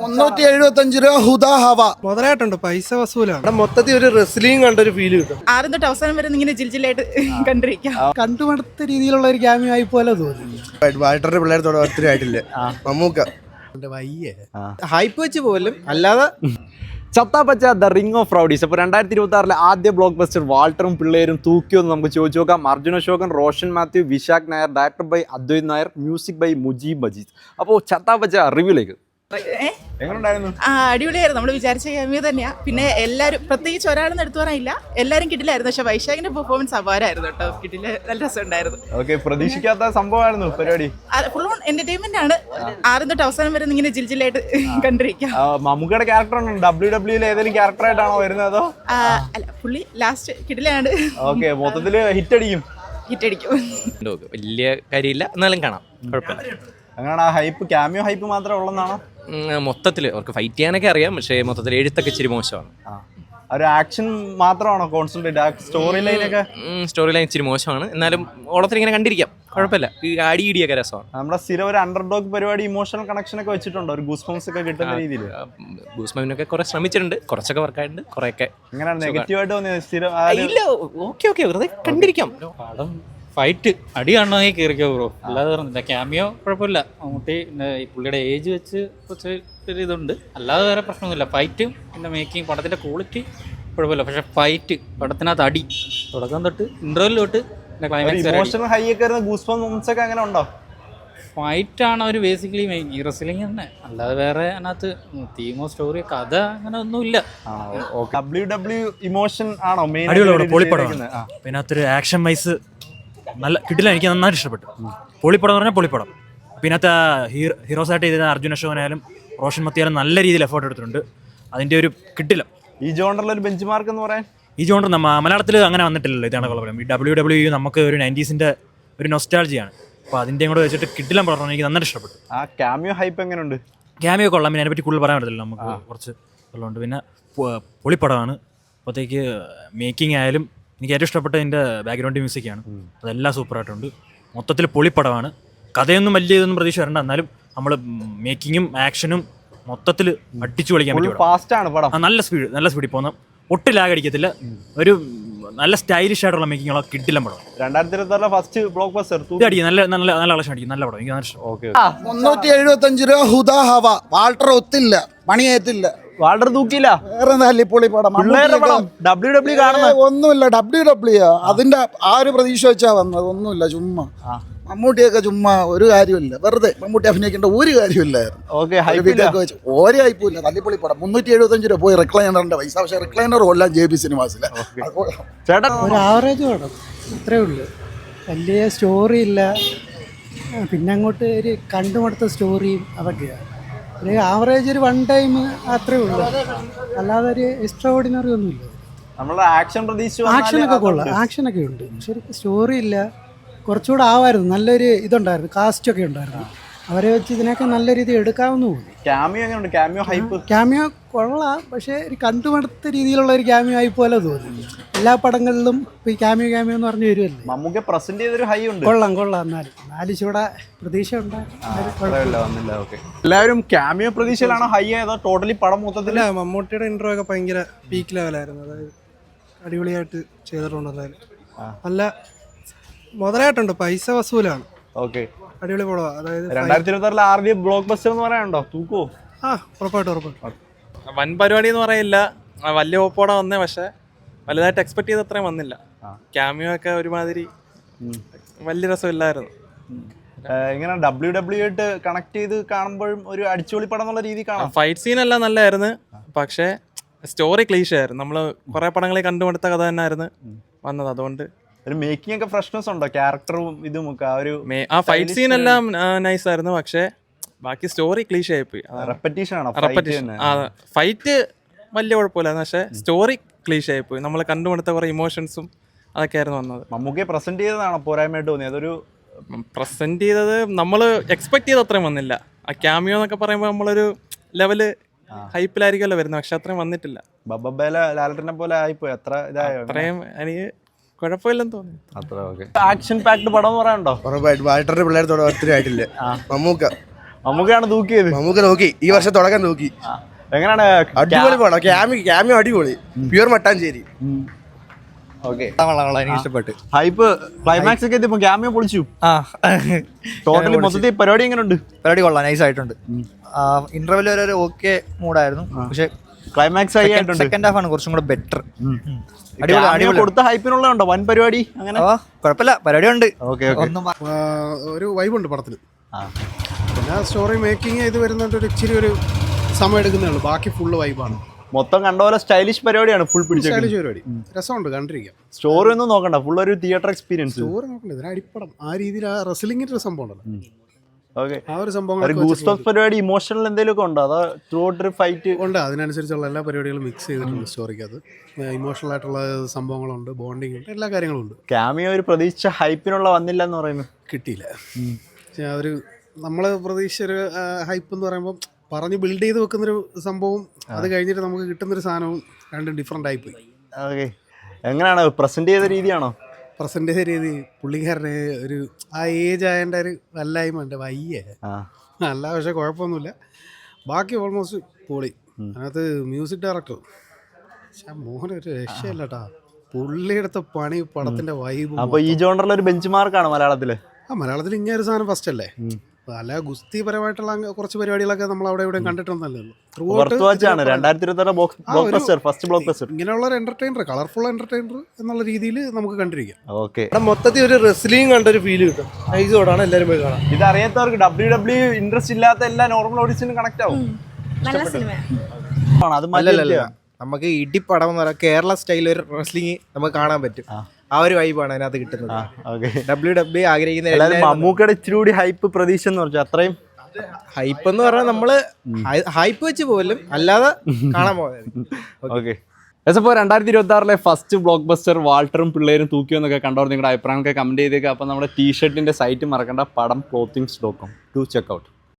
375 രൂപ ഹുദാ ഹവ മുതലായിട്ടുണ്ട്, പൈസ വസൂലാണ്. മൊത്തത്തിൽ ഒരു റെസ്ലിംഗ് കണ്ടൊരു ഫീല് കിട്ടും. ആദ്യം തൊട്ട് അവസാനം വരെ ഇങ്ങനെ ജിൽജിലായിട്ട് കണ്ടിരിക്കാം. കണ്ടുമടുത്ത രീതിയിലുള്ള ഒരു ക്യാമിയോ ആയി പോലെ തോന്നി. വാൾട്ടറിന്റെ പിള്ളേരത്തോടെ ഒത്തിരി ആയിട്ടില്ലേ മമ്മൂക്ക ഹൈപ്പ് വെച്ച് പോലും അല്ലാതെ ചത്താപ്പച്ച ദ റിംഗ് ഓഫ് റൗഡീസ്. അപ്പോൾ 2026 ആദ്യ ബ്ലോക്ക് ബസ്റ്റർ വാൾട്ടറും പിള്ളേരും തൂക്കിയൊന്ന് നമുക്ക് ചോദിച്ചു നോക്കാം. Arjun Ashokan, Roshan Mathew, Vishakh Nair, director by Advaith Nair, music by Mujeeb Majeed. അപ്പോൾ ചത്താപ്പച്ച റിവ്യൂലേക്ക് എങ്ങനെയുണ്ടായിരുന്നു? അടിപൊളിയായിരുന്നു. നമ്മൾ വിചാരിച്ച ക്യാമിയോ തന്നെയാ. പിന്നെ എല്ലാവരും പ്രത്യേകിച്ച് ഒരാളെന്ന് എടുത്തു പറയാനില്ല, എല്ലാവരും കിട്ടില്ലായിരുന്നു. പക്ഷെ വൈശാഖിന്റെ പെർഫോമൻസ് അപാരമായിരുന്നു കേട്ടോ. കിട്ടില്ല, നല്ല രസമുണ്ടായിരുന്നു. ഓക്കെ, പ്രതീക്ഷിക്കാത്ത സംഭവമായിരുന്നു പരിപാടി. ഫുൾ ഓൺ എന്റർടൈൻമെന്റ് ആണ്. ആദ്യം തൊട്ട് അവസാനം വരെ ഇങ്ങനെ ജിൽജിലായിട്ട് കണ്ടിരിക്കാം. മമ്മൂക്കയുടെ ക്യാരക്ടർ ഉണ്ടോ? WWE ഏതെങ്കിലും ക്യാരക്ടർ ആയിട്ടാണോ വരുന്നത് അതോ? അല്ല, പുള്ളി ലാസ്റ്റ് കിട്ടില്ലാണ്. ഓക്കെ, മൊത്തത്തില് ഹിറ്റ് അടിക്കും. ഹിറ്റ് അടിക്കും. വലിയ കാര്യമില്ല, എന്നാലും കാണാം, കുഴപ്പമില്ല. അങ്ങനെയാണ്. ആ ഹൈപ്പ് ക്യാമിയോ ഹൈപ്പ് മാത്രമേ ഉള്ളതാണോ? മൊത്തത്തിൽ അവർക്ക് ഫൈറ്റ് ചെയ്യാനൊക്കെ അറിയാം, പക്ഷേ മൊത്തത്തിൽ എഴുത്തൊക്കെ ഇച്ചിരി മോശമാണ്. ഒരു ആക്ഷൻ മാത്രമാണോ കോൺസെൻട്രേറ്റ്? സ്റ്റോറി ലൈനൊക്കെ സ്റ്റോറി ലൈൻ ഇച്ചിരി മോശമാണ്, എന്നാലും ഓളത്തിൽ ഇങ്ങനെ കണ്ടിരിക്കാം, കുഴപ്പമില്ല. ഈ അടിയിടിയൊക്കെ രസമാണ്. നമ്മുടെ സ്ഥിരം ഒരു അണ്ടർഡോഗ് പരിപാടി ഇമോഷണൽ കണക്ഷൻ ഒക്കെ വെച്ചിട്ടുണ്ടോ? ഒരു ഗൂസ്ബംസ് ഒക്കെ കിട്ടുന്ന രീതിയിൽ ഗൂസ്ബംസിനൊക്കെ കുറെ ശ്രമിച്ചിട്ടുണ്ട്, കുറച്ചൊക്കെ വർക്കായിട്ടുണ്ട്, കുറെയൊക്കെ. എങ്ങനെയാണ് നെഗറ്റീവായിട്ട് തോന്നിയത്? സ്ഥിരം ഇല്ല, ഓക്കെ വെറുതെ കണ്ടിരിക്കാം. ഫൈറ്റ് അടി കാണണമെങ്കിൽ കയറിക്കോ ബ്രോ, അല്ലാതെ പറഞ്ഞില്ല. ക്യാമിയോ കുഴപ്പമില്ല, മമ്മൂട്ടി ഈ പുള്ളിയുടെ ഏജ് വെച്ച് കുറച്ച് ഒരു ഇതുണ്ട്, അല്ലാതെ വേറെ പ്രശ്നമൊന്നുമില്ല. ഫൈറ്റും പിന്നെ മേക്കിംഗ്, പടത്തിൻ്റെ ക്വാളിറ്റി കുഴപ്പമില്ല. പക്ഷെ ഫൈറ്റ് പടത്തിനകത്ത് അടി തുടക്കം തൊട്ട് ഇൻ്റർവെൽ തൊട്ട് പിന്നെ ക്ലൈമാക്സ് ഹൈ ഒക്കെ ഗൂസ്ബംസ് ഒക്കെ അങ്ങനെ ഉണ്ടോ? ഫൈറ്റാണ് അവർ ബേസിക്കലി ഈ റെസ്ലിംഗ് തന്നെ, അല്ലാതെ വേറെ അതിനകത്ത് തീമോ സ്റ്റോറി കഥ അങ്ങനെ ഒന്നുമില്ല. WWE ഇമോഷൻ ആണോ മെയിൻ? അടിപൊളി പൊളിപ്പടമാണ്. പിന്നെ അതൊരു ആക്ഷൻ വൈസ് നല്ല കിട്ടില്ല, എനിക്ക് നന്നായിട്ട് ഇഷ്ടപ്പെട്ടു. പൊളിപ്പടം എന്ന് പറഞ്ഞാൽ പൊളിപ്പടം. പിന്നെ ഹീറോസായിട്ട് ചെയ്ത അർജുൻ അശോകനായാലും റോഷൻ മത്തിയാലും നല്ല രീതിയിൽ എഫേർട്ട് എടുത്തിട്ടുണ്ട്. അതിൻ്റെ ഒരു കിട്ടില്ല. ഈ ജോണ്ടറിൽ ഒരു ബെഞ്ച് മാർക്ക് എന്ന് പറയാൻ, ഈ ജോണ്ടർ മലയാളത്തിൽ അങ്ങനെ വന്നിട്ടില്ലല്ലോ. ഇതാണ് കുഴപ്പം. ഈ WWE നമുക്ക് ഒരു 90s ഒരു നൊസ്റ്റാൾജിയാണ്. അപ്പോൾ അതിൻ്റെയും കൂടെ വെച്ചിട്ട് കിട്ടില്ല പടം എനിക്ക് നന്നായിട്ട് ഇഷ്ടപ്പെട്ടു. ആ ക്യാമിയോ ഹൈപ്പ് എങ്ങനെയുണ്ട്? ക്യാമിയോ കൊള്ളാം. പിന്നെ അതിനെപ്പറ്റി കൂടുതൽ പറയാൻ പറ്റില്ല, നമുക്ക് കുറച്ച് ഉള്ളതുകൊണ്ട്. പിന്നെ പൊളിപ്പടമാണ്. അപ്പോഴത്തേക്ക് മേക്കിംഗ് ആയാലും എനിക്ക് ഏറ്റവും ഇഷ്ടപ്പെട്ടതിൻ്റെ ബാക്ക്ഗ്രൗണ്ട് മ്യൂസിക്കാണ്. അതെല്ലാം സൂപ്പറായിട്ടുണ്ട്. മൊത്തത്തിൽ പൊളിപ്പടമാണ്. കഥയൊന്നും വലിയ ഇതൊന്നും പ്രതീക്ഷ വരണ്ട, എന്നാലും നമ്മൾ മേക്കിങ്ങും ആക്ഷനും മൊത്തത്തിൽ അടിച്ചു കളിക്കാൻ പറ്റും. നല്ല സ്പീഡിൽ പോകുന്ന, ഒട്ടും ലാഗ് അടിക്കത്തില്ല. ഒരു നല്ല സ്റ്റൈലിഷ് ആയിട്ടുള്ള മേക്കിംഗ് ഉള്ള കിട്ടില്ല പടം. 2026 ഫസ്റ്റ് ബ്ലോക്ക് ബസ്റ്റർ അടിക്കും. നല്ല കളക്ഷൻ അടിക്കും. നല്ല പടം, എനിക്ക് നല്ല ഇഷ്ടം. 375 രൂപ ഹുദാ ഹവ. വാൾട്ടർ ഒത്തില്ല, പണിയേത്തില്ല. വാൾട്ടർ തൂക്കിയില്ല. വേറെ തല്ലിപ്പൊളി പടം. WWE കാണുന്ന ഒന്നുമില്ല. WWE അതിന്റെ ആ ഒരു പ്രതീക്ഷ വെച്ചാ വന്നത്. ഒന്നുമില്ല, ചുമ്മാ മമ്മൂട്ടിയൊക്കെ ചുമ്മാ ഒരു കാര്യമില്ല. വെറുതെ മമ്മൂട്ടി അഭിനയിക്കേണ്ട ഒരു കാര്യമില്ലായിരുന്നു. ഓരോ ഹൈപ്പില്ല. തല്ലിപ്പൊളി പടം. 375 രൂപ പോയി റിക്ലൈനറിന്റെ പൈസ. പക്ഷെ റിക്ലൈനർ കൊല്ലാം JB സിനിമാസിലെ. ചേട്ടാ ഒരു ആവറേജ് പടം, അത്രേ ഉള്ളൂ. വലിയ സ്റ്റോറി ഇല്ല. പിന്നെ അങ്ങോട്ട് ഒരു കണ്ടുമടുത്ത സ്റ്റോറിയും അതൊക്കെയാണ്. ഒരു ആവറേജ്, ഒരു വൺ ടൈം അത്രേ ഉള്ളൂ. അല്ലാതെ ഒരു എക്സ്ട്രാ ഓർഡിനറി ഒന്നുമില്ല. നമ്മള് ആക്ഷൻ പ്രതീക്ഷിച്ചു. ആക്ഷനൊക്കെ കൊള്ളാം, ആക്ഷനൊക്കെ ഉണ്ട്. പക്ഷെ സ്റ്റോറി ഇല്ല. കുറച്ചുകൂടെ ആവായിരുന്നു. നല്ലൊരു ഇതുണ്ടായിരുന്നു, കാസ്റ്റൊക്കെ ഉണ്ടായിരുന്നു. അവരെ വെച്ച് ഇതിനൊക്കെ നല്ല രീതിയിൽ എടുക്കാവുന്ന തോന്നി. ക്യാമിയോ കൊള്ളാം, പക്ഷേ ഒരു കണ്ടുമടുത്ത രീതിയിലുള്ള ഒരു ക്യാമിയോ ആയി പോലെ തോന്നി. എല്ലാ പടങ്ങളിലും ഇപ്പോൾ ഈ ക്യാമിയോ എന്ന് പറഞ്ഞു വരുമല്ലേ. മമ്മൂക്ക പ്രസന്റ് ചെയ്തൊരു ഹൈ ഉണ്ട്. കൊള്ളാം. എന്നാലും ചൂടെ പ്രതീക്ഷ ഉണ്ടായിരുന്നു. എല്ലാവരും ക്യാമിയോ പ്രതീക്ഷയിലാണോ ഹൈ ആയതോ ടോട്ടലി പടം മൊത്തത്തിൽ? മമ്മൂട്ടിയുടെ ഇൻട്രോ ഒക്കെ ഭയങ്കര പീക്ക് ലെവലായിരുന്നു. അതായത് അടിപൊളിയായിട്ട് ചെയ്തിട്ടുണ്ട്. അതായത് നല്ല മുതലായിട്ടുണ്ട്, പൈസ വസൂലാണ്. ഓക്കെ, അടിപൊളി പടം. അതായത് 2026 ആദ്യ ബ്ലോക്ക് ബസ്റ്റർ എന്ന് പറയാനുണ്ടോ? തൂക്കോ? ഉറപ്പായിട്ടും. വൻ പരിപാടി എന്ന് പറയില്ല, വലിയ ഓപ്പോടെ വന്നേ, പക്ഷെ വലുതായിട്ട് എക്സ്പെക്ട് ചെയ്ത് അത്രയും വന്നില്ല. ക്യാമിയോ ഒക്കെ ഒരുമാതിരി വലിയ രസമില്ലായിരുന്നു. ഇങ്ങനെ WWE ആയിട്ട് കണക്ട് ചെയ്ത് കാണുമ്പോഴും ഒരു അടിച്ചുപൊളി പടം എന്നുള്ള രീതി കാണാം. ഫൈറ്റ് സീൻ എല്ലാം നല്ലതായിരുന്നു, പക്ഷേ സ്റ്റോറി ക്ലീഷ ആയിരുന്നു. നമ്മൾ കുറെ പടങ്ങളിൽ കണ്ടുപിടുത്ത കഥ തന്നെ ആയിരുന്നു വന്നത്. അതുകൊണ്ട് ഒരു മേക്കിംഗ് ഒക്കെ ഫ്രഷ്നെസ് ഉണ്ടോ? ക്യാരക്ടറും ഇതും ഒക്കെ ആ ഫൈറ്റ് സീൻ എല്ലാം നൈസ് ആയിരുന്നു, പക്ഷേ ബാക്കി സ്റ്റോറി ക്ലീഷ ആയിപ്പോയി. ഫൈറ്റ് വലിയ കുഴപ്പമില്ലായിരുന്നു, പക്ഷേ സ്റ്റോറി ക്ലീഷ ആയിപ്പോയി. നമ്മൾ കണ്ടുപിടുത്ത കുറെ ഇമോഷൻസും അതൊക്കെ ആയിരുന്നു വന്നത്. മമ്മൂക്കയെ പ്രസന്റ് ചെയ്തതാണോ പോരായ്മയായിട്ട് തോന്നിയത്? അതൊരു പ്രസന്റ് ചെയ്തത് നമ്മൾ എക്സ്പെക്ട് ചെയ്ത് അത്രയും വന്നില്ല. ആ ക്യാമിയോ എന്നൊക്കെ പറയുമ്പോൾ നമ്മളൊരു ലെവല് ഹൈപ്പിലായിരിക്കുമല്ലോ വരുന്നത്, പക്ഷെ അത്രയും വന്നിട്ടില്ല. ബബ്ബേല ലാലട്ടനെ പോലെ ആയിപ്പോയി. അത്രയും എനിക്ക് കുഴപ്പമില്ലെന്ന് തോന്നി. അത്ര ആക്ഷൻ പാക്ഡ് പടം എന്ന് പറയാനുണ്ടോ? വാൾട്ടറിന്റെ പിള്ളേരത്തോടെ ഒത്തിരി ആയിട്ടില്ലേ മമ്മൂക്ക മമ്മൂക്കയാണ് തൂക്കിയത്. മമ്മൂക്ക നോക്കി, ഈ വർഷം തുടക്കം നോക്കി. എങ്ങനെയാണ്? അടിപൊളി പടം. ക്യാമിയോ അടിപൊളി, പ്യൂർ മട്ടാഞ്ചേരി. ഓക്കെ, എനിക്ക് ഇഷ്ടപ്പെട്ടു. ഹൈപ്പ് ക്ലൈമാക്സ് ഒക്കെ എത്തിയപ്പോ ക്യാമിയോ പൊളിച്ചു. ടോട്ടലി മൊത്തത്തിൽ പരിപാടി എങ്ങനെയുണ്ട്? പരിപാടി കൊള്ളാം, നൈസ് ആയിട്ടുണ്ട്. ഇന്റർവെൽ വരെ ഒരു ഓക്കെ മൂഡായിരുന്നു, പക്ഷെ ക്ലൈമാക്സ് ആയിട്ടുണ്ട്. സെക്കൻഡ് ഹാഫ് ആണ് കുറച്ചും കൂടെ ബെറ്റർ. അടിപൊളി കൊടുത്ത ഹൈപ്പിനുള്ളതുണ്ടോ വൻ പരിപാടി? അങ്ങനെ കുഴപ്പമില്ല, പരിപാടി ഉണ്ട്. ഓക്കെ, ഒരു വൈബുണ്ട് പടത്തിൽ. പിന്നെ സ്റ്റോറി മേക്കിംഗ് ഇത് വരുന്നുണ്ട്, ഒരു ഇച്ചിരി ഒരു സമയം എടുക്കുന്നേ ഉള്ളൂ. ബാക്കി ഫുള്ള് വൈബാണ്. മൊത്തം കണ്ട പോലെ സ്റ്റൈലിഷ് പരിപാടിയാണ്. ഫുൾ പിടിച്ച പരിപാടി, രസമുണ്ട് കണ്ടിരിക്കാം. സ്റ്റോറി ഒന്നും നോക്കണ്ട, ഫുൾ ഒരു തിയേറ്റർ എക്സ്പീരിയൻസ്. സ്റ്റോറി നോക്കണ്ട, ഇതിന് അടിപ്പടം ആ രീതിയിൽ. ആ റെസ്ലിംഗിന്റെ ഒരു സംഭവം ഉണ്ടല്ലോ, ഓക്കെ. ആ ഒരു സംഭവം പരിപാടി ഇമോഷണൽ എന്തെങ്കിലും ഉണ്ടോ? അതോ ത്രൂ ഔട്ട് ഒരു ഫൈറ്റ് ഉണ്ട്? അതിനനുസരിച്ചുള്ള എല്ലാ പരിപാടികളും മിക്സ് ചെയ്തിട്ടുണ്ട് സ്റ്റോറിക്കകത്ത്. ഇമോഷണൽ ആയിട്ടുള്ള സംഭവങ്ങളുണ്ട്, ബോണ്ടിങ് ഉണ്ട്, എല്ലാ കാര്യങ്ങളും ഉണ്ട്. ക്യാമിയോ ഒരു പ്രതീക്ഷിച്ച ഹൈപ്പിനുള്ള വന്നില്ല എന്ന് പറയുന്നത് കിട്ടിയില്ല. ഒരു നമ്മൾ പ്രതീക്ഷിച്ച ഒരു ഹൈപ്പ് എന്ന് പറയുമ്പോൾ പറഞ്ഞ് ബിൽഡ് ചെയ്ത് വെക്കുന്നൊരു സംഭവം, അത് കഴിഞ്ഞിട്ട് നമുക്ക് കിട്ടുന്നൊരു സാധനവും രണ്ടും ഡിഫറെൻ്റ് ആയിപ്പോയി. ഓക്കെ, എങ്ങനെയാണ് പ്രസന്റ് ചെയ്ത രീതിയാണോ? പ്രസന്റ് ചെയ്ത രീതി പുള്ളിക്കാരന് ഒരു ആ ഏജ് ആയതിൻ്റെ ഒരു വല്ലായ്മ ഉണ്ട്, വയ്യേ അല്ല. പക്ഷെ കുഴപ്പമൊന്നുമില്ല, ബാക്കി ഓൾമോസ്റ്റ് പൊളി. അതിനകത്ത് മ്യൂസിക് ഡയറക്ടർ മോഹൻ ഒരു രക്ഷയില്ല കേട്ടാ. പുള്ളിയെടുത്ത പണി, പടത്തിന്റെ വൈബ്. അപ്പൊ ഈ ജോണറിൽ ഒരു ബെഞ്ച് മാർക്കാണ് മലയാളത്തില്. മലയാളത്തിൽ ഇങ്ങനെ ഒരു സാധനം ഫസ്റ്റ് അല്ലേ? അല്ല, ഗുസ്തിപരമായിട്ടുള്ള കുറച്ച് പരിപാടികളൊക്കെ നമ്മൾ അവിടെ ഇവിടെ കണ്ടിട്ടുണ്ടല്ലേ ഉള്ളൂ. 2026 ഫസ്റ്റ് ബ്ലോക്ക് ബസ്റ്റർ. ഇങ്ങനെയുള്ള ഒരു എന്റർടൈനർ, കളർഫുൾ എന്റർടൈനർ എന്നുള്ള രീതിയിൽ നമുക്ക് കണ്ടിരിക്കാം. ഓക്കെ, മൊത്തത്തിൽ ഒരു റെസ്ലിംഗ് കണ്ട ഒരു ഫീല് കിട്ടും. ഐസോടാണ് എല്ലാവരും പോയി കാണാം. ഇത് അറിയാത്തവർക്ക് WWE ഇൻട്രസ്റ്റ് ഇല്ലാത്ത എല്ലാ നോർമൽ ഓഡിയൻസിനും കണക്ട് ആവും. നല്ല സിനിമ. അത് മല്ലല്ല, നമുക്ക് ഇടിപ്പടം എന്ന് പറയാം, കേരള സ്റ്റൈൽ ഒരു റെസ്ലിംഗ് നമുക്ക് കാണാൻ പറ്റും. ആ ഒരു വൈബാണ് അതിനകത്ത് കിട്ടുന്നത്. WWE ആഗ്രഹിക്കുന്ന മമ്മൂക്കയുടെ ഇച്ചിരി കൂടി ഹൈപ്പ് പ്രതീക്ഷ എന്ന് പറഞ്ഞാൽ അത്രയും ഹൈപ്പ് എന്ന് പറഞ്ഞാൽ നമ്മള് ഹൈപ്പ് വെച്ച് പോലും അല്ലാതെ കാണാൻ പോകുന്നത്. ഓക്കെ, അപ്പോൾ 2026 ഫസ്റ്റ് ബ്ലോക്ക് ബസ്റ്റർ വാൾട്ടറും പിള്ളേരും തൂക്കിയെന്നൊക്കെ കണ്ടവർ നിങ്ങളുടെ അഭിപ്രായമൊക്കെ കമന്റ് ചെയ്തേക്കുക. അപ്പോൾ നമ്മുടെ ടീഷർട്ടിന്റെ സൈറ്റ് മറക്കണ്ട, പടം clothings.com. To check out.